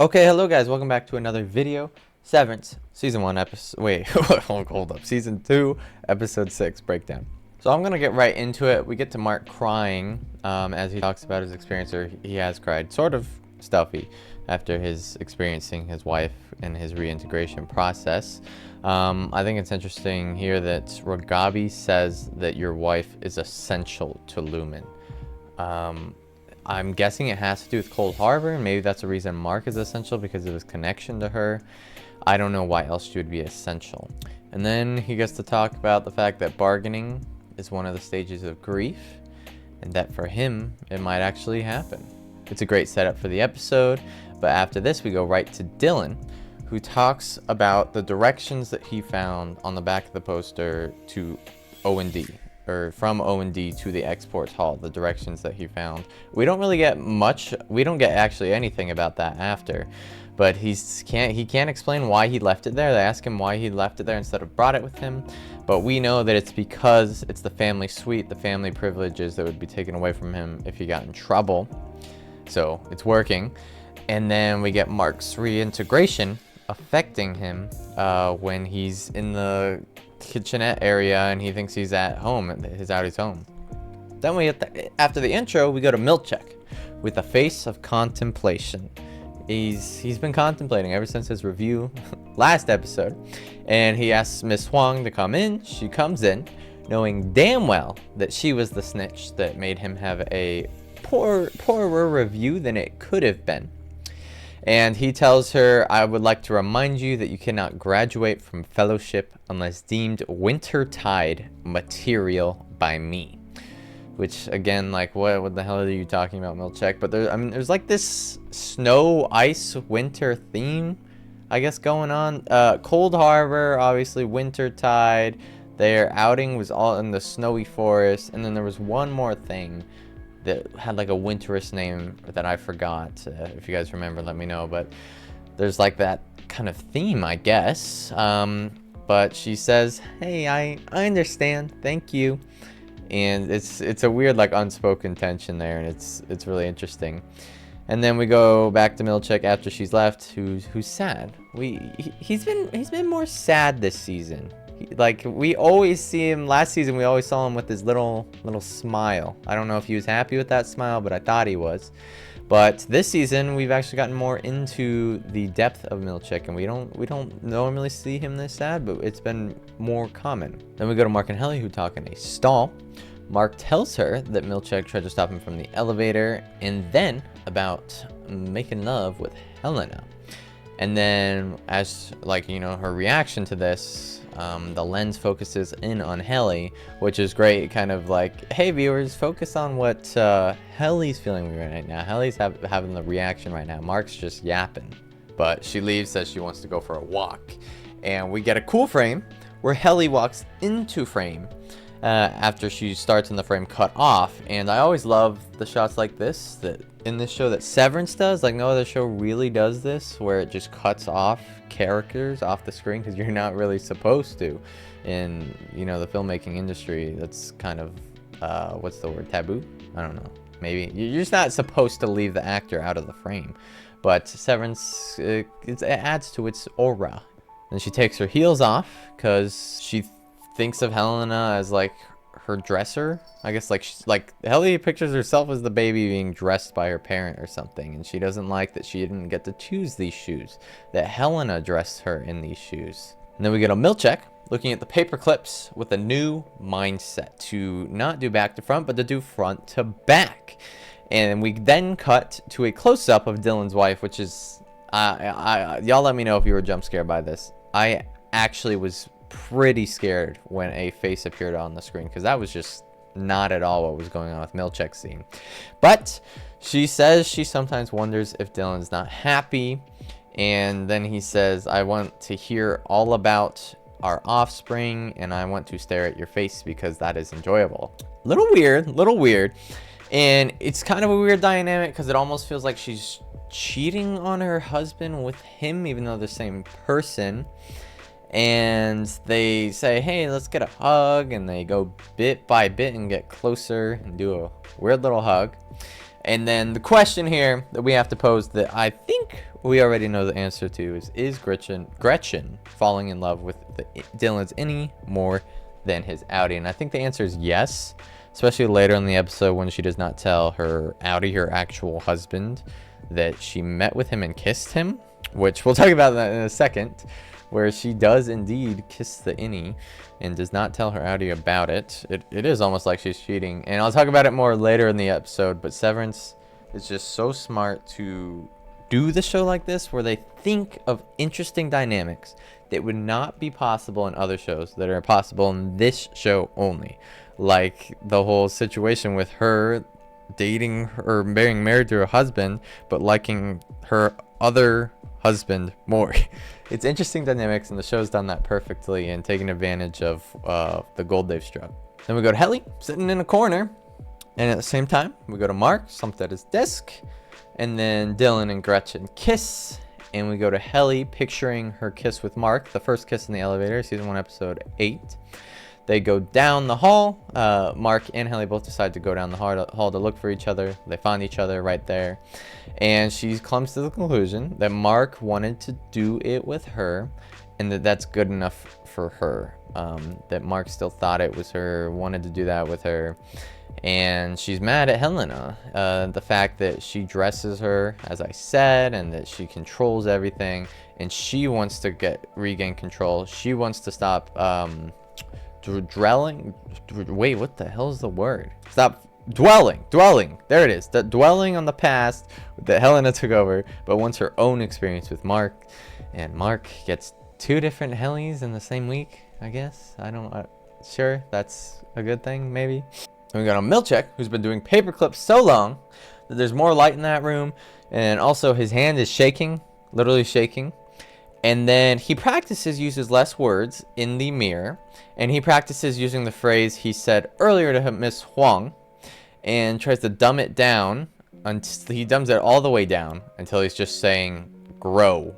Okay, hello guys, welcome back to another video. Severance, season 1 episode, wait, hold up, season 2, episode 6 breakdown. So I'm gonna get right into it. We get to Mark crying as he talks about his experience, or he has cried, sort of stuffy, after his experiencing his wife and his reintegration process. I think it's interesting here that Rogabi says that your wife is essential to Lumen. I'm guessing it has to do with Cold Harbor, and maybe that's the reason Mark is essential, because of his connection to her. I don't know why else she would be essential. And then he gets to talk about the fact that bargaining is one of the stages of grief, and that for him, it might actually happen. It's a great setup for the episode, but after this we go right to Dylan, who talks about the directions that he found on the back of the poster to O&D. Or from O&D to the exports hall, the directions that he found. We don't really get much, we don't get actually anything about that after, but he can't explain why he left it there. They ask him why he left it there instead of brought it with him, but we know that it's because it's the family suite, the family privileges that would be taken away from him if he got in trouble. So it's working. And then we get Mark's reintegration affecting him when he's in the kitchenette area and he thinks he's at home, his Audi's home. Then we after the intro, we go to Milchek with a face of contemplation. He's been contemplating ever since his review last episode, and he asks Miss Huang to come in. She comes in, knowing damn well that she was the snitch that made him have a poorer review than it could have been. And he tells her, I would like to remind you that you cannot graduate from fellowship unless deemed wintertide material by me. Which, again, like, what the hell are you talking about, Milchek? But there's like this snow, ice, winter theme, I guess, going on. Cold Harbor, obviously, wintertide. Their outing was all in the snowy forest. And then there was one more thing that had like a winterous name that I forgot. If you guys remember, let me know. But there's like that kind of theme, I guess. But she says, hey, I understand, thank you. And it's a weird, like, unspoken tension there, and it's really interesting. And then we go back to Milchek after she's left, who's sad. He's been more sad this season. Like, we always see him, last season we always saw him with his little smile. I don't know if he was happy with that smile, but I thought he was. But this season we've actually gotten more into the depth of Milchek, and we don't normally see him this sad, but it's been more common. Then we go to Mark and Helly, who talk in a stall. Mark tells her that Milchek tried to stop him from the elevator, and then about making love with Helena. And then, as, like, you know, her reaction to this, the lens focuses in on Helly, which is great. Kind of like, hey viewers, focus on what Helly's feeling right now. Helly's having the reaction right now. Mark's just yapping. But she leaves, says she wants to go for a walk. And we get a cool frame where Helly walks into frame after she starts in the frame cut off. And I always love the shots like this, that in this show, that Severance does. Like, no other show really does this, where it just cuts off characters off the screen, because you're not really supposed to in, you know, the filmmaking industry. That's kind of what's the word, taboo? I don't know, maybe you're just not supposed to leave the actor out of the frame. But Severance, it adds to its aura. And she takes her heels off because she thinks of Helena as like her dresser, I guess. Like, she's like, Helly pictures herself as the baby being dressed by her parent or something, and she doesn't like that she didn't get to choose these shoes, that Helena dressed her in these shoes. And then we get a Milchek looking at the paper clips with a new mindset to not do back to front, but to do front to back. And we then cut to a close-up of Dylan's wife, which is y'all let me know if you were jump scared by this. I actually was pretty scared when a face appeared on the screen, because that was just not at all what was going on with Milchek's scene. But she says she sometimes wonders if Dylan's not happy, and then he says, I want to hear all about our offspring, and I want to stare at your face because that is enjoyable. Little weird, and it's kind of a weird dynamic, because it almost feels like she's cheating on her husband with him, even though they're the same person. And they say, hey, let's get a hug, and they go bit by bit and get closer and do a weird little hug. And then the question here that we have to pose that I think we already know the answer to is Gretchen falling in love with Dylan's innie more than his outie? And I think the answer is yes, especially later in the episode when she does not tell her outie, her actual husband, that she met with him and kissed him, which we'll talk about that in a second, where she does indeed kiss the innie and does not tell her outie about it. It is almost like she's cheating, and I'll talk about it more later in the episode, but Severance is just so smart to do the show like this, where they think of interesting dynamics that would not be possible in other shows, that are possible in this show only. Like the whole situation with her dating or being married to her husband, but liking her other husband more. It's interesting dynamics, and the show's done that perfectly and taking advantage of the gold they've struck. Then we go to Helly sitting in a corner, and at the same time we go to Mark slumped at his desk, and then Dylan and Gretchen kiss, and we go to Helly picturing her kiss with Mark, the first kiss in the elevator, season 1 episode 8. They go down the hall. Mark and Helly both decide to go down the hall to look for each other. They find each other right there. And she comes to the conclusion that Mark wanted to do it with her, and that's good enough for her. That Mark still thought it was her, wanted to do that with her. And she's mad at Helena. The fact that she dresses her, as I said, and that she controls everything. And she wants to regain control. She wants to stop... wait, what the hell is the word? Stop dwelling. There it is. Dwelling on the past that Helena took over, but wants her own experience with Mark. And Mark gets 2 different Hellys in the same week, I guess. Sure, that's a good thing, maybe. And we got a Milchek, who's been doing paper clips so long that there's more light in that room. And also his hand is shaking, literally shaking. And then he uses less words in the mirror, and he practices using the phrase he said earlier to Miss Huang, and tries to dumb it down until he dumbs it all the way down until he's just saying grow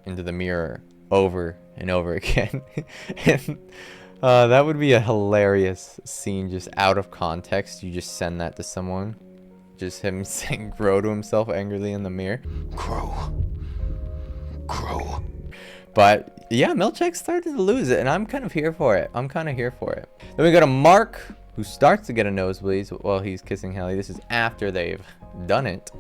into the mirror over and over again. And that would be a hilarious scene, just out of context. You just send that to someone, just him saying grow to himself angrily in the mirror. Grow. But yeah, Milchek's starting to lose it, and I'm kind of here for it. Then we go to Mark, who starts to get a nosebleed while he's kissing Helly. This is after they've done it.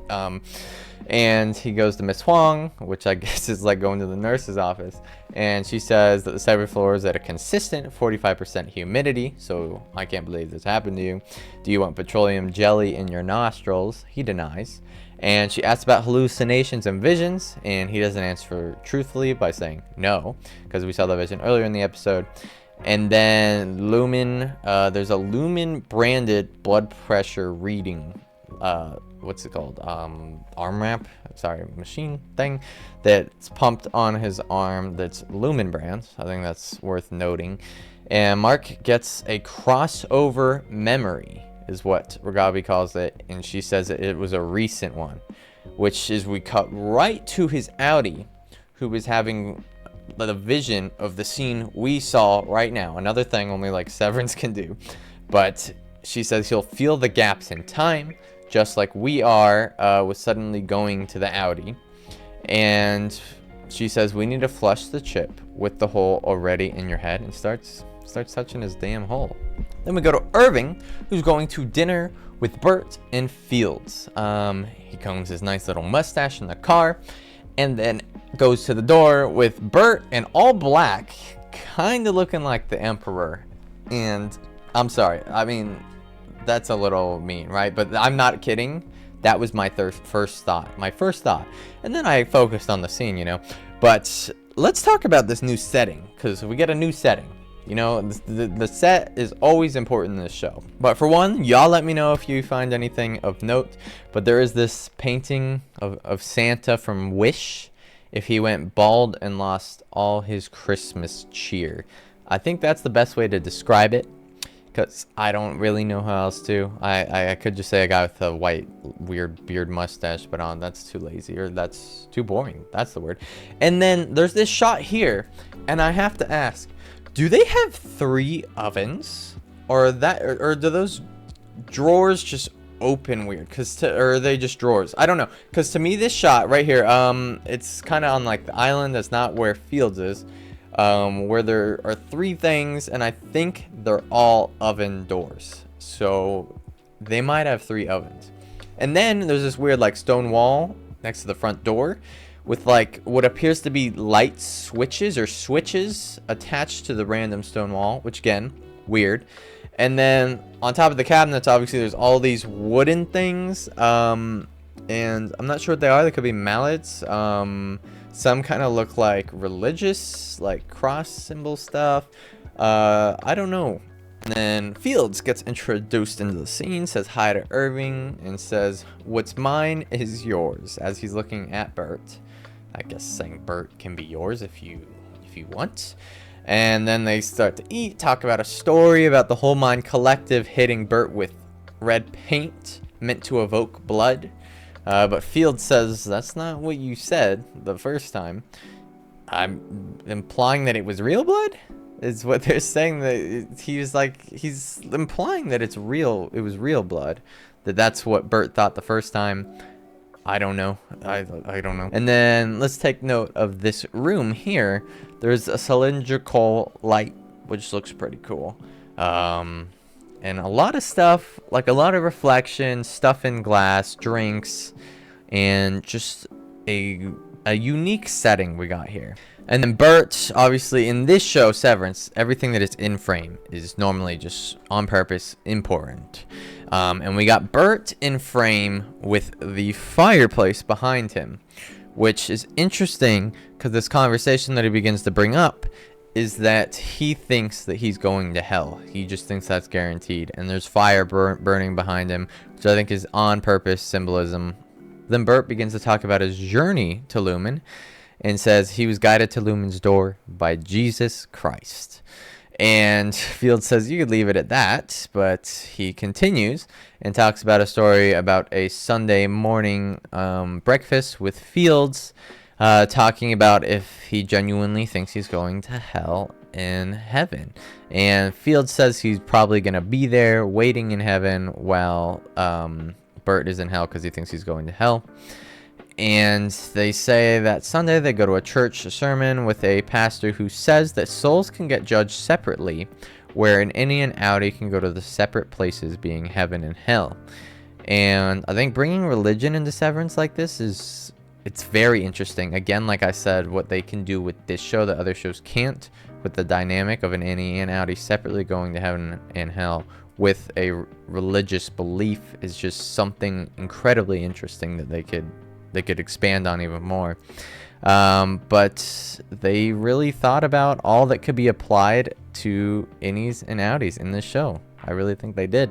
And he goes to Miss Huang, which I guess is like going to the nurse's office. And she says that the 7th floor is at a consistent 45% humidity. So I can't believe this happened to you. Do you want petroleum jelly in your nostrils? He denies. And she asks about hallucinations and visions, and he doesn't answer truthfully by saying no, because we saw the vision earlier in the episode. And then Lumen, there's a Lumen branded blood pressure reading, what's it called? Arm ramp, machine thing that's pumped on his arm that's Lumen brand. I think that's worth noting. And Mark gets a crossover memory, is what Ragabi calls it, and she says that it was a recent one, which is we cut right to his outie, who was having the vision of the scene we saw right now. Another thing only like Severance can do. But she says he'll feel the gaps in time, just like we are with suddenly going to the outie. And she says we need to flush the chip with the hole already in your head, and starts touching his damn hole. Then we go to Irving, who's going to dinner with Bert and Fields. He combs his nice little mustache in the car, and then goes to the door with Bert in all black, kind of looking like the Emperor. And I'm sorry, I mean, that's a little mean, right? But I'm not kidding. That was my first thought. And then I focused on the scene, you know. But let's talk about this new setting, because we get a new setting. You know, the set is always important in this show. But for one, y'all let me know if you find anything of note. But there is this painting of Santa from Wish, if he went bald and lost all his Christmas cheer. I think that's the best way to describe it, because I don't really know how else to. I could just say a guy with a white, weird beard mustache, but that's too lazy, or that's too boring. That's the word. And then there's this shot here, and I have to ask, do they have 3 ovens, or do those drawers just open weird? Or are they just drawers? I don't know. Because to me, this shot right here, it's kind of on like the island. That's not where Fields is. Where there are 3 things, and I think they're all oven doors. So they might have 3 ovens. And then there's this weird like stone wall next to the front door with like what appears to be light switches or switches attached to the random stone wall, which again, weird. And then on top of the cabinets, obviously there's all these wooden things, and I'm not sure what they are. They could be mallets. Some kind of look like religious, like cross symbol stuff. I don't know. And then Fields gets introduced into the scene, says hi to Irving, and says, "What's mine is yours," as he's looking at Bert. I guess saying Bert can be yours if you want. And then they start to eat, talk about a story about the Whole Mind Collective hitting Bert with red paint meant to evoke blood. But Fields says, "That's not what you said the first time." I'm implying that it was real blood? Is what they're saying. That he's implying that it's real. It was real blood. That's what Bert thought the first time. I don't know. I don't know. And then let's take note of this room here. There's a cylindrical light, which looks pretty cool. And a lot of stuff, like a lot of reflection, stuff in glass, drinks, and just a unique setting we got here. And then Bert, obviously in this show, Severance, everything that is in frame is normally just on purpose important. And we got Bert in frame with the fireplace behind him, which is interesting because this conversation that he begins to bring up is that he thinks that he's going to hell. He just thinks that's guaranteed. And there's fire burning behind him, which I think is on purpose symbolism. Then Bert begins to talk about his journey to Lumen and says he was guided to Lumen's door by Jesus Christ. And Fields says you could leave it at that, but he continues and talks about a story about a Sunday morning breakfast with Fields, talking about if he genuinely thinks he's going to hell and heaven. And Fields says he's probably going to be there waiting in heaven while Bert is in hell because he thinks he's going to hell. And they say that Sunday they go to a church sermon with a pastor who says that souls can get judged separately, where an Innie and Outie can go to the separate places, being heaven and hell. And I think bringing religion into Severance like this it's very interesting. Again, like I said, what they can do with this show that other shows can't, with the dynamic of an Innie and Outie separately going to heaven and hell with a religious belief is just something incredibly interesting that they could expand on even more. But they really thought about all that could be applied to Innies and Outies in this show. I really think they did.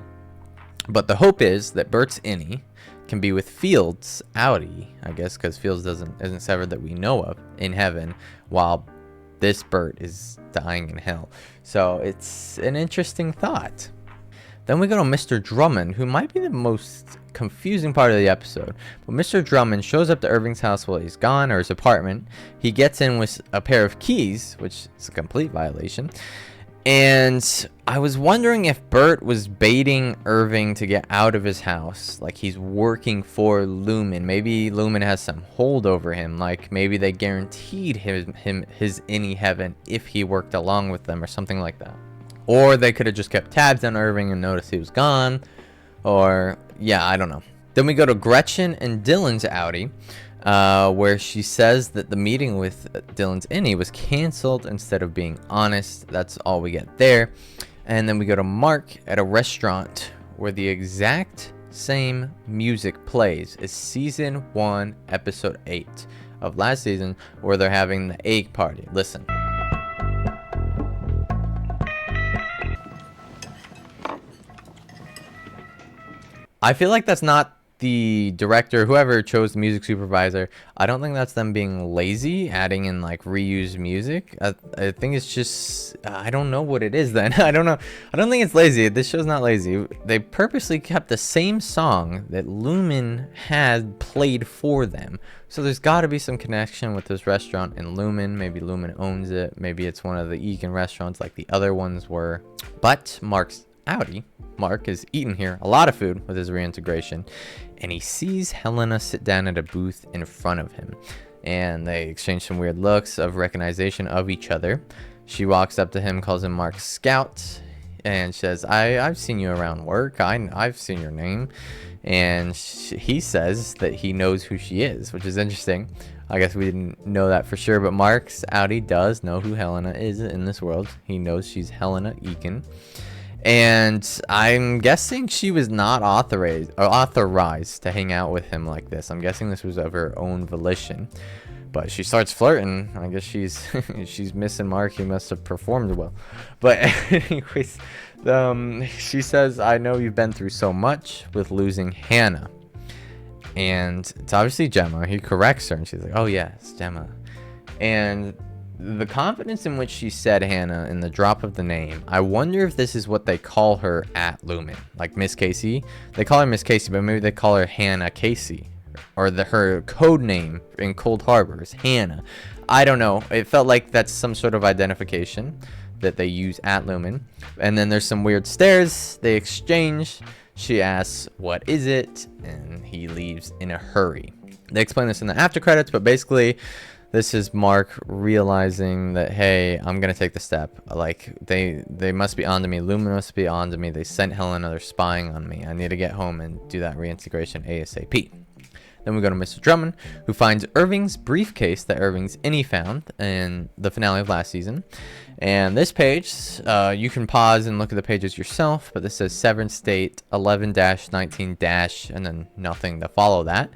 But the hope is that Bert's Innie can be with Fields' Outie, I guess, because Fields isn't severed that we know of, in heaven, while this Bert is dying in hell. So it's an interesting thought. Then we go to Mr. Drummond, who might be the most confusing part of the episode. But Mr. Drummond shows up to Irving's house while he's gone, or his apartment. He gets in with a pair of keys, which is a complete violation. And I was wondering if Bert was baiting Irving to get out of his house, like he's working for Lumen. Maybe Lumen has some hold over him, like maybe they guaranteed him his Innie heaven if he worked along with them or something like that. Or they could have just kept tabs on Irving and noticed he was gone. Or, yeah, I don't know. Then we go to Gretchen and Dylan's Outie, where she says that the meeting with Dylan's Innie was canceled instead of being honest. That's all we get there. And then we go to Mark at a restaurant where the exact same music plays as Season 1, Episode 8 of last season, where they're having the egg party. Listen. I feel like that's not the director, whoever chose the music supervisor. I don't think that's them being lazy, adding in like reused music. I think it's just, I don't know what it is then. I don't know. I don't think it's lazy. This show's not lazy. They purposely kept the same song that Lumen had played for them. So there's got to be some connection with this restaurant and Lumen. Maybe Lumen owns it. Maybe it's one of the Egan restaurants like the other ones were. But Mark's Audi, Mark, is eating here a lot of food with his reintegration, and he sees Helena sit down at a booth in front of him, and they exchange some weird looks of recognition of each other. She walks up to him, calls him Mark Scout, and says, I've seen you around work. I've seen your name. And he says that he knows who she is, which is interesting. I guess we didn't know that for sure, but Mark's Audi does know who Helena is in this world. He knows she's Helena Eakin. And I'm guessing she was not authorized to hang out with him like this. I'm guessing this was of her own volition. But she starts flirting. I guess she's she's missing Mark. He must have performed well. But anyways, she says, I know you've been through so much with losing Hannah. And it's obviously Gemma. He corrects her, and she's like, oh, yes, Gemma. And the confidence in which she said Hannah in the drop of the name, I wonder if this is what they call her at Lumen. Like Miss Casey. They call her Miss Casey, but maybe they call her Hannah Casey. Or her code name in Cold Harbor is Hannah. I don't know. It felt like that's some sort of identification that they use at Lumen. And then there's some weird stares. They exchange. She asks, what is it? And he leaves in a hurry. They explain this in the after credits, but basically this is Mark realizing that, hey, I'm going to take the step. Like, they must be onto me. Lumen must be onto me. They sent Helena. They're spying on me. I need to get home and do that reintegration ASAP. Then we go to Mr. Drummond, who finds Irving's briefcase that Irving's Innie found in the finale of last season. And this page, you can pause and look at the pages yourself, but this says Severance date 11-19- and then nothing to follow that.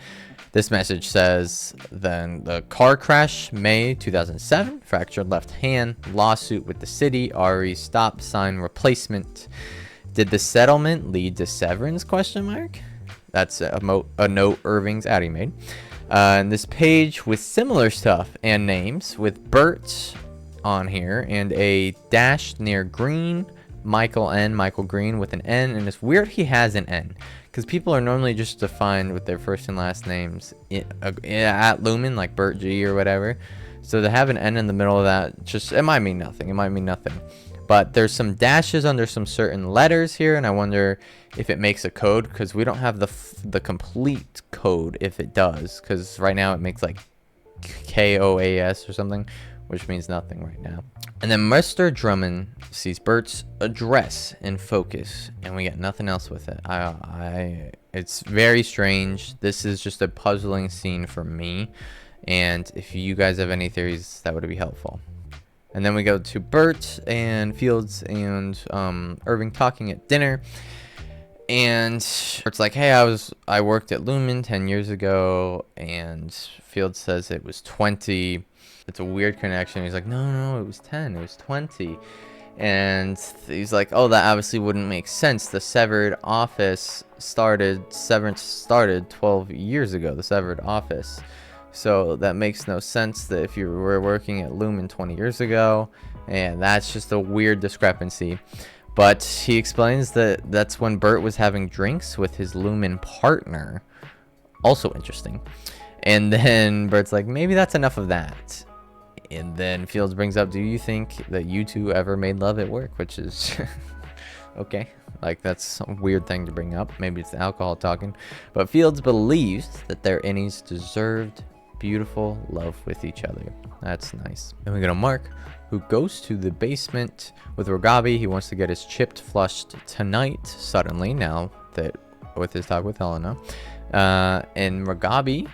This message says, then the car crash, May 2007, fractured left hand, lawsuit with the city, RE stop sign replacement. Did the settlement lead to severance, question mark? That's a note Irving's Audi made. And this page with similar stuff and names with Bert on here and a dash near Green, Michael Green with an N. And it's weird he has an N because people are normally just defined with their first and last names at Lumen, like Bert G or whatever. So to have an N in the middle of that, just it might mean nothing. It might mean nothing. But there's some dashes under some certain letters here, and I wonder if it makes a code, because we don't have the complete code if it does, because right now it makes like KOAS or something, which means nothing right now. And then Mr. Drummond sees Bert's address in focus, and we get nothing else with it. It's very strange. This is just a puzzling scene for me, and if you guys have any theories, that would be helpful. And then we go to Bert and Fields and Irving talking at dinner. And Bert's like, hey, I worked at Lumen 10 years ago. And Fields says it was 20. It's a weird connection. He's like, no, it was 10. It was 20. And he's like, oh, that obviously wouldn't make sense. The severed office Severance started 12 years ago, the severed office. So that makes no sense that if you were working at Lumen 20 years ago, and that's just a weird discrepancy. But he explains that that's when Bert was having drinks with his Lumen partner. Also interesting. And then Bert's like, maybe that's enough of that. And then Fields brings up, do you think that you two ever made love at work? Which is okay. Like, that's a weird thing to bring up. Maybe it's the alcohol talking. But Fields believes that their Innies deserved beautiful love with each other. That's nice. Then we go to Mark, who goes to the basement with Rogabi. He wants to get his chip flushed tonight, suddenly, now that with his talk with Helena. And Rogabi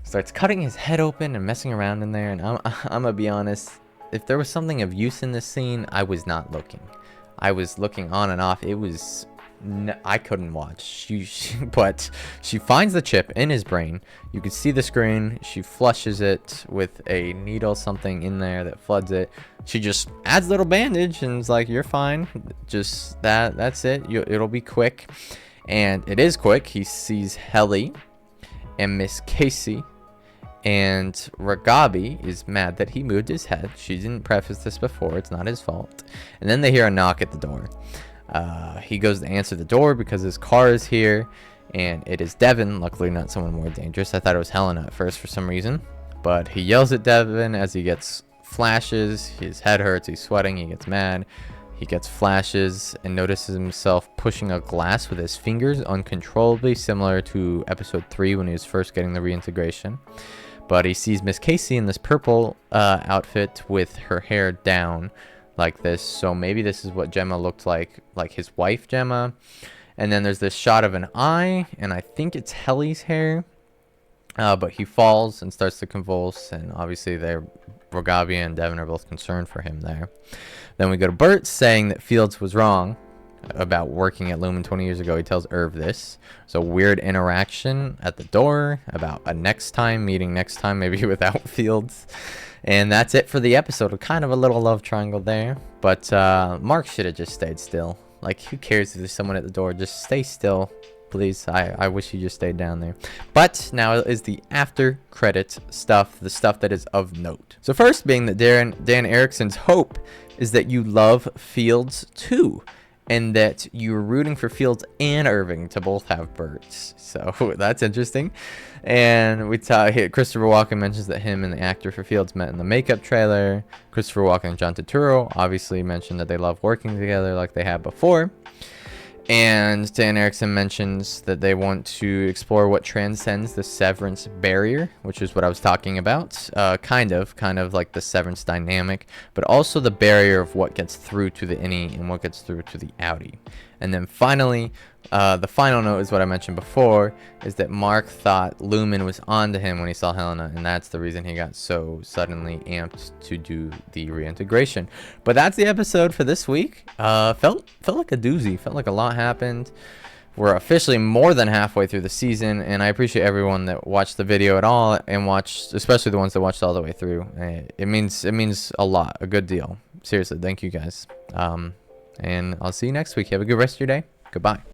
starts cutting his head open and messing around in there. And I'm gonna be honest, if there was something of use in this scene, I was not looking. I was looking on and off. It was I couldn't watch. But she finds the chip in his brain. You can see the screen. She flushes it with a needle, something in there that floods it. She just adds a little bandage and is like, you're fine. Just that's it. It'll be quick. And it is quick. He sees Helly and Miss Casey. And Rogabi is mad that he moved his head. She didn't preface this before. It's not his fault. And then they hear a knock at the door. He goes to answer the door because his car is here, and it is Devin. Luckily not someone more dangerous. I thought it was Helena at first for some reason, but he yells at Devin as he gets flashes. His head hurts, he's sweating, he gets mad. He gets flashes and notices himself pushing a glass with his fingers uncontrollably, similar to episode 3 when he was first getting the reintegration. But he sees Miss Casey in this purple outfit with her hair down like this. So maybe this is what Gemma looked like his wife Gemma. And then there's this shot of an eye, and I think it's Helly's hair. But he falls and starts to convulse, and obviously Rogavia and Devin are both concerned for him there. Then we go to Bert saying that Fields was wrong about working at Lumen 20 years ago. He tells Irv this. So weird interaction at the door about a meeting next time, maybe without Fields. And that's it for the episode. Kind of a little love triangle there. But Mark should have just stayed still. Like, who cares if there's someone at the door? Just stay still. Please, I wish you just stayed down there. But now is the after credit stuff, the stuff that is of note. So first being that Dan Erickson's hope is that you love Fields too, and that you're rooting for Fields and Irving to both have Berts. So that's interesting. And Christopher Walken mentions that him and the actor for Fields met in the makeup trailer. Christopher Walken and John Turturro obviously mentioned that they love working together like they had before. And Dan Erickson mentions that they want to explore what transcends the Severance barrier, which is what I was talking about. Kind of like the Severance dynamic, but also the barrier of what gets through to the Innie and what gets through to the Outie. And then finally, the final note is what I mentioned before, is that Mark thought Lumen was onto him when he saw Helena, and that's the reason he got so suddenly amped to do the reintegration. But that's the episode for this week. Felt like a doozy. Felt like a lot happened. We're officially more than halfway through the season, and I appreciate everyone that watched the video at all and watched, especially the ones that watched all the way through. It means a lot, a good deal. Seriously, thank you guys. And I'll see you next week. Have a good rest of your day. Goodbye.